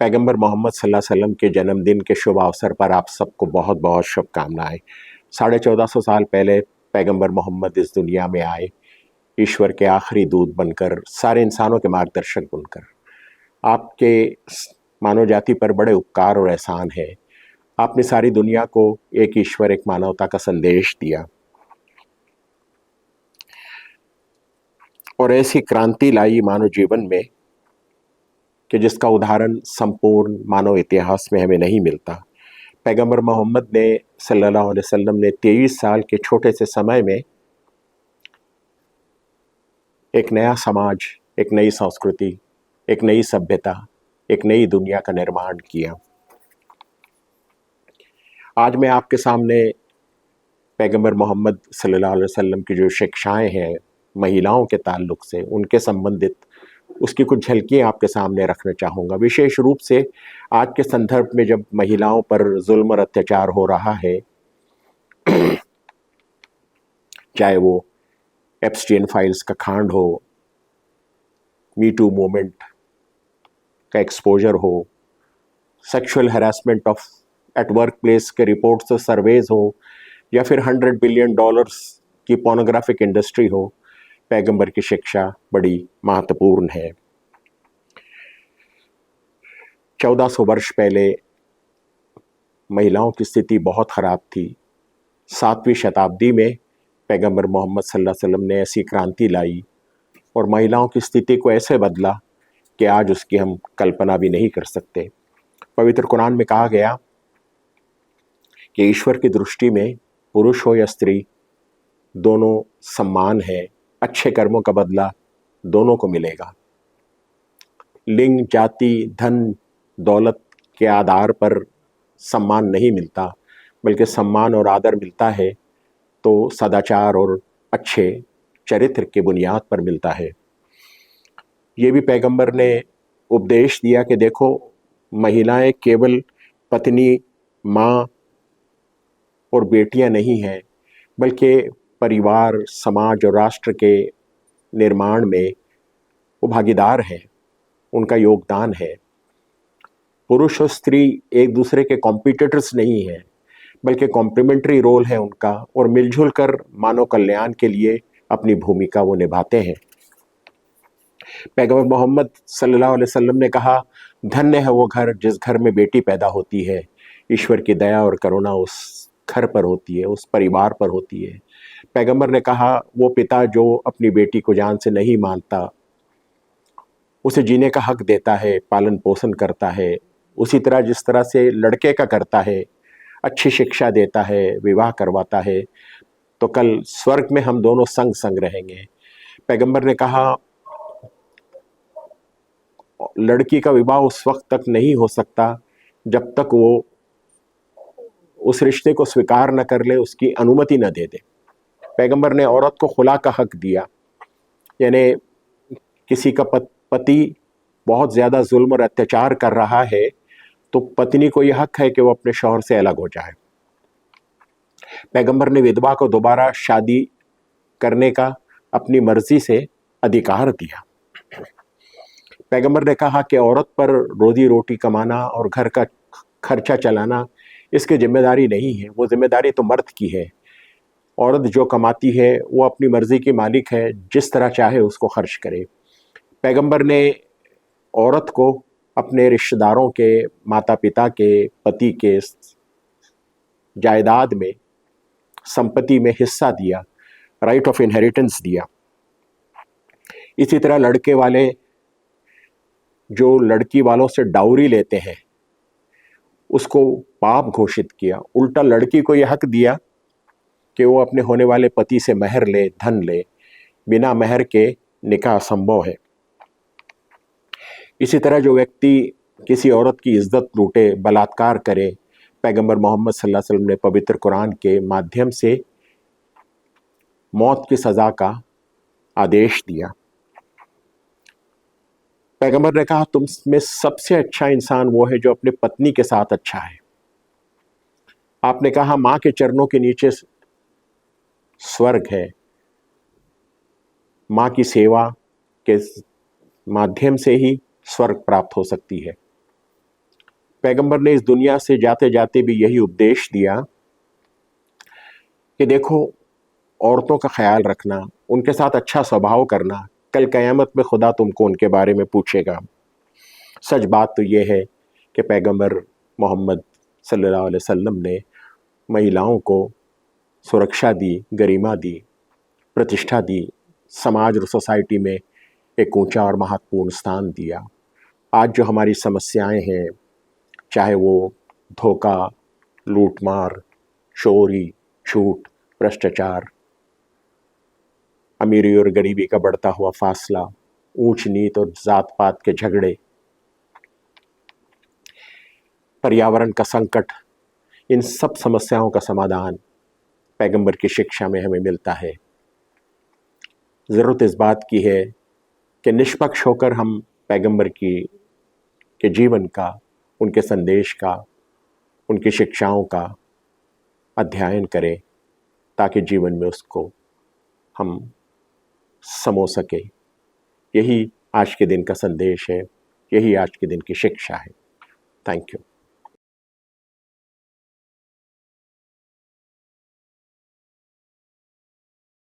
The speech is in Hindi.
पैगंबर मोहम्मद सल्लल्लाहु अलैहि वसल्लम के जन्मदिन के शुभ अवसर पर आप सबको बहुत बहुत शुभकामनाएं। 1450 साल पहले पैगंबर मोहम्मद इस दुनिया में आए, ईश्वर के आखिरी दूत बनकर, सारे इंसानों के मार्गदर्शक बनकर। आपके मानव जाति पर बड़े उपकार और एहसान है। आपने सारी दुनिया को एक ईश्वर, एक मानवता का संदेश दिया और ऐसी क्रांति लाई मानव जीवन में कि जिसका उदाहरण संपूर्ण मानव इतिहास में हमें नहीं मिलता। पैगंबर मोहम्मद ने सल्लल्लाहु अलैहि वसल्लम ने 23 साल के छोटे से समय में एक नया समाज, एक नई संस्कृति, एक नई सभ्यता, एक नई दुनिया का निर्माण किया। आज मैं आपके सामने पैगंबर मोहम्मद सल्लल्लाहु अलैहि वसल्लम की जो शिक्षाएं हैं महिलाओं के ताल्लुक से, उनके संबंधित उसकी कुछ झलकियां आपके सामने रखना चाहूँगा। विशेष रूप से आज के संदर्भ में जब महिलाओं पर जुल्म और अत्याचार हो रहा है, चाहे वो एप्स्टीन फाइल्स का कांड हो, मी टू मूवमेंट का एक्सपोजर हो, sexual harassment of at work place के रिपोर्ट्स और सर्वेज हो, या फिर $100 बिलियन की पोर्नोग्राफिक इंडस्ट्री हो, पैगंबर की शिक्षा बड़ी महत्वपूर्ण है। 1400 वर्ष पहले महिलाओं की स्थिति बहुत खराब थी। 7वीं शताब्दी में पैगंबर मोहम्मद सल्लल्लाहु अलैहि वसल्लम ने ऐसी क्रांति लाई और महिलाओं की स्थिति को ऐसे बदला कि आज उसकी हम कल्पना भी नहीं कर सकते। पवित्र कुरान में कहा गया कि ईश्वर की दृष्टि में पुरुष हो या स्त्री, दोनों समान है। अच्छे कर्मों का बदला दोनों को मिलेगा। लिंग, जाति, धन, दौलत के आधार पर सम्मान नहीं मिलता, बल्कि सम्मान और आदर मिलता है तो सदाचार और अच्छे चरित्र के बुनियाद पर मिलता है। ये भी पैगंबर ने उपदेश दिया कि देखो, महिलाएं केवल पत्नी, माँ और बेटियां नहीं हैं, बल्कि परिवार, समाज और राष्ट्र के निर्माण में वो भागीदार हैं, उनका योगदान है। पुरुष और स्त्री एक दूसरे के कॉम्पिटिटर्स नहीं हैं, बल्कि कॉम्प्लीमेंट्री रोल है उनका, और मिलजुल कर मानव कल्याण के लिए अपनी भूमिका वो निभाते हैं। पैगंबर मोहम्मद सल्लल्लाहु अलैहि वसल्लम ने कहा, धन्य है वो घर जिस घर में बेटी पैदा होती है। ईश्वर की दया और करुणा उस घर पर होती है, उस परिवार पर होती है। पैगंबर ने कहा, वो पिता जो अपनी बेटी को जान से नहीं मानता, उसे जीने का हक देता है, पालन पोषण करता है, उसी तरह जिस तरह से लड़के का करता है, अच्छी शिक्षा देता है, विवाह करवाता है, तो कल स्वर्ग में हम दोनों संग संग रहेंगे। पैगंबर ने कहा, लड़की का विवाह उस वक्त तक नहीं हो सकता जब तक वो उस रिश्ते को स्वीकार न कर ले, उसकी अनुमति न दे दे। पैगंबर ने औरत को खुला का हक दिया, यानी किसी का पति बहुत ज़्यादा जुल्म और अत्याचार कर रहा है तो पत्नी को यह हक है कि वो अपने शौहर से अलग हो जाए। पैगंबर ने विधवा को दोबारा शादी करने का अपनी मर्जी से अधिकार दिया। पैगंबर ने कहा कि औरत पर रोजी रोटी कमाना और घर का खर्चा चलाना इसकी जिम्मेदारी नहीं है, वो जिम्मेदारी तो मर्द की है। औरत जो कमाती है वो अपनी मर्जी की मालिक है, जिस तरह चाहे उसको खर्च करे। पैगंबर ने औरत को अपने रिश्तेदारों के, माता पिता के, पति के जायदाद में, संपत्ति में हिस्सा दिया, राइट ऑफ इनहेरिटेंस दिया। इसी तरह लड़के वाले जो लड़की वालों से डाउरी लेते हैं उसको पाप घोषित किया। उल्टा लड़की को यह हक दिया कि वो अपने होने वाले पति से महर ले, धन ले। बिना महर के निकाह असंभव है। इसी तरह जो व्यक्ति किसी औरत की इज्जत लूटे, बलात्कार करे, पैगंबर मोहम्मद सल्लल्लाहु अलैहि वसल्लम ने पवित्र कुरान के माध्यम से मौत की सज़ा का आदेश दिया। पैगंबर ने कहा, तुम में सबसे अच्छा इंसान वो है जो अपनी पत्नी के साथ अच्छा है। आपने कहा, माँ के चरणों के नीचे स्वर्ग है। माँ की सेवा के माध्यम से ही स्वर्ग प्राप्त हो सकती है। पैगंबर ने इस दुनिया से जाते जाते भी यही उपदेश दिया कि देखो, औरतों का ख्याल रखना, उनके साथ अच्छा स्वभाव करना, कल क़यामत में खुदा तुमको उनके बारे में पूछेगा। सच बात तो ये है कि पैगंबर मोहम्मद सल्लल्लाहु अलैहि वसल्लम ने महिलाओं को सुरक्षा दी, गरिमा दी, प्रतिष्ठा दी, समाज और सोसाइटी में एक ऊंचा और महत्वपूर्ण स्थान दिया। आज जो हमारी समस्याएं हैं, चाहे वो धोखा, लूटमार, चोरी, झूठ, भ्रष्टाचार, अमीरी और गरीबी का बढ़ता हुआ फासला, ऊंच नीच और जात पात के झगड़े, पर्यावरण का संकट, इन सब समस्याओं का समाधान पैगंबर की शिक्षा में हमें मिलता है। ज़रूरत इस बात की है कि निष्पक्ष होकर हम पैगंबर के जीवन का, उनके संदेश का, उनकी शिक्षाओं का अध्ययन करें, ताकि जीवन में उसको हम समो सके। यही आज के दिन का संदेश है, यही आज के दिन की शिक्षा है। Thank you.